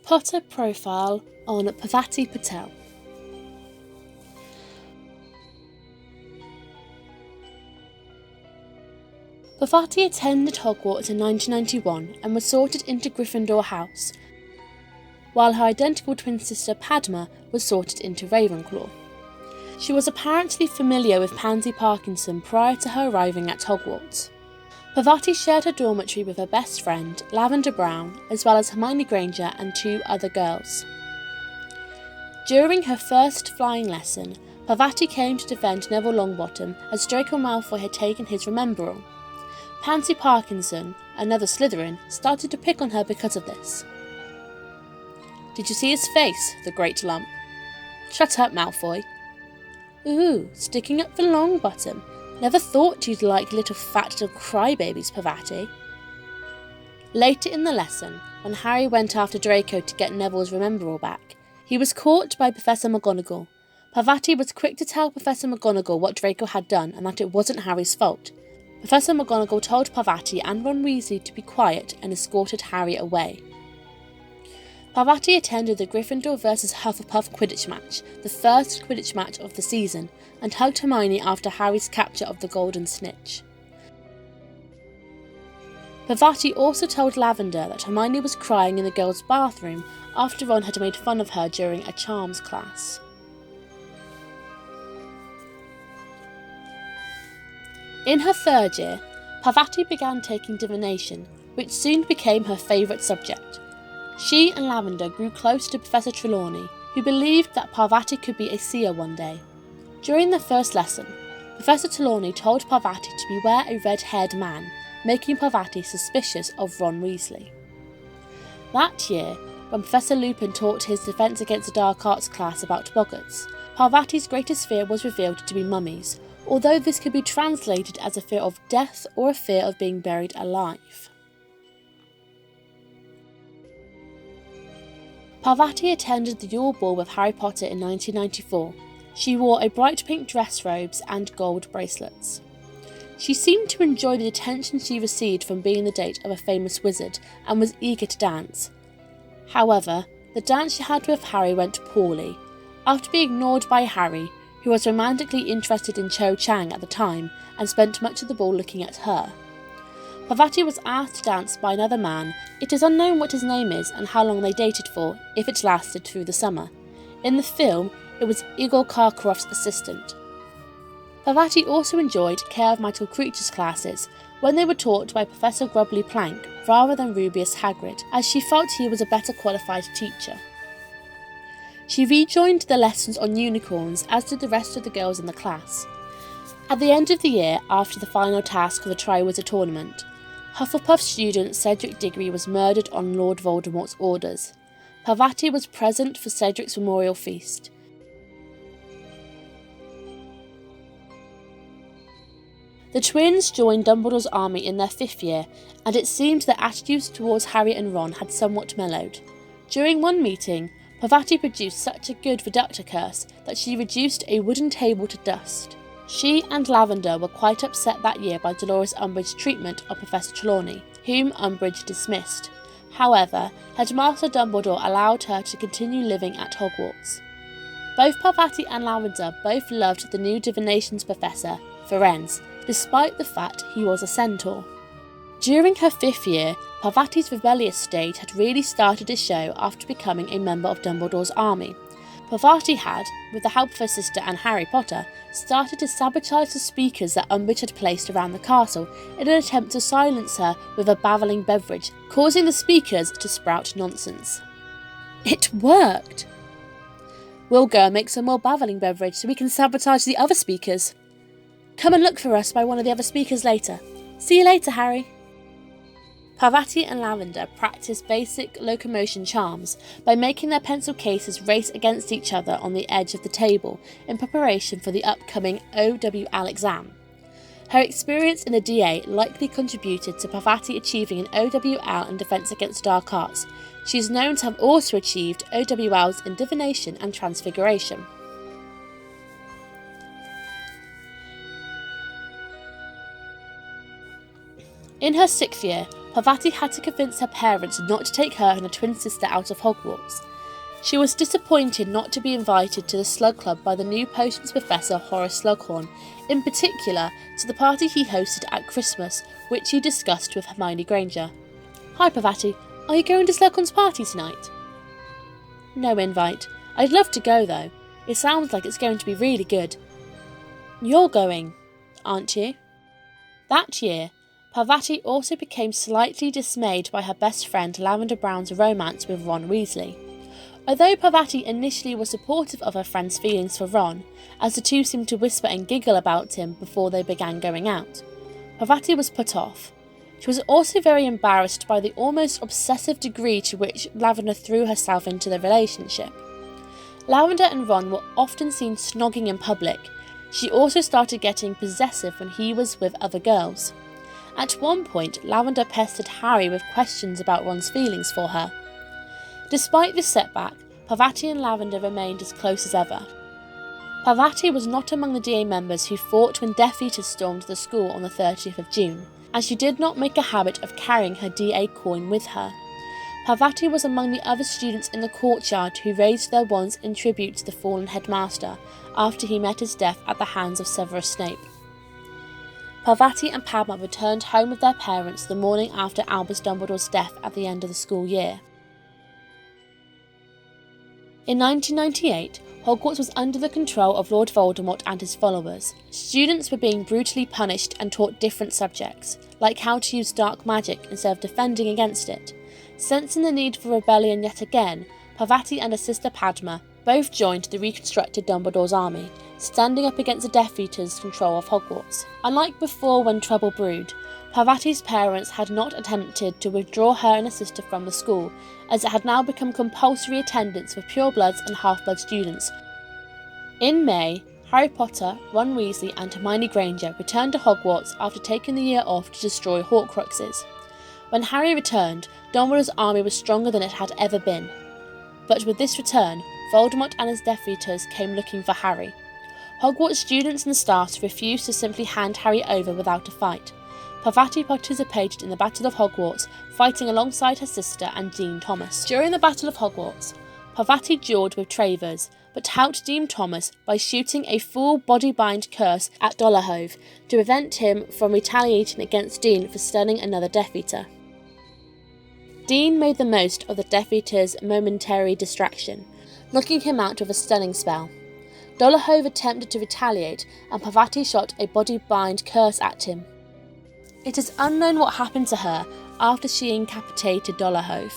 Potter profile on Parvati Patil. Parvati attended Hogwarts in 1991 and was sorted into Gryffindor House, while her identical twin sister Padma was sorted into Ravenclaw. She was apparently familiar with Pansy Parkinson prior to her arriving at Hogwarts. Parvati shared her dormitory with her best friend, Lavender Brown, as well as Hermione Granger and 2 other girls. During her first flying lesson, Parvati came to defend Neville Longbottom as Draco Malfoy had taken his Remembrall. Pansy Parkinson, another Slytherin, started to pick on her because of this. "Did you see his face, the great lump?" "Shut up, Malfoy." "Ooh, sticking up for Longbottom. Never thought you'd like little fat little crybabies, Parvati." Later in the lesson, when Harry went after Draco to get Neville's Remembrall back, he was caught by Professor McGonagall. Parvati was quick to tell Professor McGonagall what Draco had done and that it wasn't Harry's fault. Professor McGonagall told Parvati and Ron Weasley to be quiet and escorted Harry away. Parvati attended the Gryffindor vs Hufflepuff Quidditch match, the first Quidditch match of the season, and hugged Hermione after Harry's capture of the Golden Snitch. Parvati also told Lavender that Hermione was crying in the girls' bathroom after Ron had made fun of her during a charms class. In her 3rd year, Parvati began taking divination, which soon became her favourite subject. She and Lavender grew close to Professor Trelawney, who believed that Parvati could be a seer one day. During the first lesson, Professor Trelawney told Parvati to beware a red-haired man, making Parvati suspicious of Ron Weasley. That year, when Professor Lupin taught his Defence Against the Dark Arts class about boggarts, Parvati's greatest fear was revealed to be mummies, although this could be translated as a fear of death or a fear of being buried alive. Parvati attended the Yule Ball with Harry Potter in 1994. She wore a bright pink dress robes and gold bracelets. She seemed to enjoy the attention she received from being the date of a famous wizard and was eager to dance. However, the dance she had with Harry went poorly. After being ignored by Harry, who was romantically interested in Cho Chang at the time and spent much of the ball looking at her, Parvati was asked to dance by another man. It is unknown what his name is and how long they dated for, if it lasted through the summer. In the film, it was Igor Karkaroff's assistant. Parvati also enjoyed Care of Magical Creatures classes when they were taught by Professor Grubbly Plank rather than Rubeus Hagrid, as she felt he was a better qualified teacher. She rejoined the lessons on unicorns, as did the rest of the girls in the class. At the end of the year, after the final task of the Triwizard Tournament, Hufflepuff student Cedric Diggory was murdered on Lord Voldemort's orders. Parvati was present for Cedric's memorial feast. The twins joined Dumbledore's army in their 5th year, and it seemed their attitudes towards Harry and Ron had somewhat mellowed. During one meeting, Parvati produced such a good reductor curse that she reduced a wooden table to dust. She and Lavender were quite upset that year by Dolores Umbridge's treatment of Professor Trelawney, whom Umbridge dismissed. However, Headmaster Dumbledore allowed her to continue living at Hogwarts. Both Parvati and Lavender both loved the new divinations professor, Ferenz, despite the fact he was a centaur. During her 5th year, Parvati's rebellious state had really started to show after becoming a member of Dumbledore's army. Parvati had, with the help of her sister and Harry Potter, started to sabotage the speakers that Umbridge had placed around the castle in an attempt to silence her with a babbling beverage, causing the speakers to sprout nonsense. It worked! "We'll go and make some more babbling beverage so we can sabotage the other speakers. Come and look for us by one of the other speakers later. See you later, Harry." Parvati and Lavender practiced basic locomotion charms by making their pencil cases race against each other on the edge of the table in preparation for the upcoming OWL exam. Her experience in the DA likely contributed to Parvati achieving an OWL in Defence Against Dark Arts. She is known to have also achieved OWLs in Divination and Transfiguration. In her 6th year, Parvati had to convince her parents not to take her and her twin sister out of Hogwarts. She was disappointed not to be invited to the Slug Club by the new potions professor Horace Slughorn, in particular to the party he hosted at Christmas, which he discussed with Hermione Granger. "Hi Parvati, are you going to Slughorn's party tonight?" "No invite. I'd love to go though. It sounds like it's going to be really good." "You're going, aren't you?" That year, Parvati also became slightly dismayed by her best friend Lavender Brown's romance with Ron Weasley. Although Parvati initially was supportive of her friend's feelings for Ron, as the two seemed to whisper and giggle about him before they began going out, Parvati was put off. She was also very embarrassed by the almost obsessive degree to which Lavender threw herself into the relationship. Lavender and Ron were often seen snogging in public. She also started getting possessive when he was with other girls. At one point, Lavender pestered Harry with questions about Ron's feelings for her. Despite this setback, Parvati and Lavender remained as close as ever. Parvati was not among the DA members who fought when Death Eaters stormed the school on the 30th of June, and she did not make a habit of carrying her DA coin with her. Parvati was among the other students in the courtyard who raised their wands in tribute to the fallen headmaster after he met his death at the hands of Severus Snape. Parvati and Padma returned home with their parents the morning after Albus Dumbledore's death at the end of the school year. In 1998, Hogwarts was under the control of Lord Voldemort and his followers. Students were being brutally punished and taught different subjects, like how to use dark magic instead of defending against it. Sensing the need for rebellion yet again, Parvati and her sister Padma both joined the reconstructed Dumbledore's army, standing up against the Death Eaters' control of Hogwarts. Unlike before when trouble brewed, Parvati's parents had not attempted to withdraw her and her sister from the school, as it had now become compulsory attendance for purebloods and half-blood students. In May, Harry Potter, Ron Weasley and Hermione Granger returned to Hogwarts after taking the year off to destroy Horcruxes. When Harry returned, Dumbledore's army was stronger than it had ever been. But with this return, Voldemort and his Death Eaters came looking for Harry. Hogwarts students and staff refused to simply hand Harry over without a fight. Parvati participated in the Battle of Hogwarts, fighting alongside her sister and Dean Thomas. During the Battle of Hogwarts, Parvati duelled with Travers, but helped Dean Thomas by shooting a full body-bind curse at Dolohov to prevent him from retaliating against Dean for stunning another Death Eater. Dean made the most of the Death Eater's momentary distraction, knocking him out with a stunning spell. Dolohov attempted to retaliate, and Parvati shot a body-bind curse at him. It is unknown what happened to her after she incapacitated Dolohov.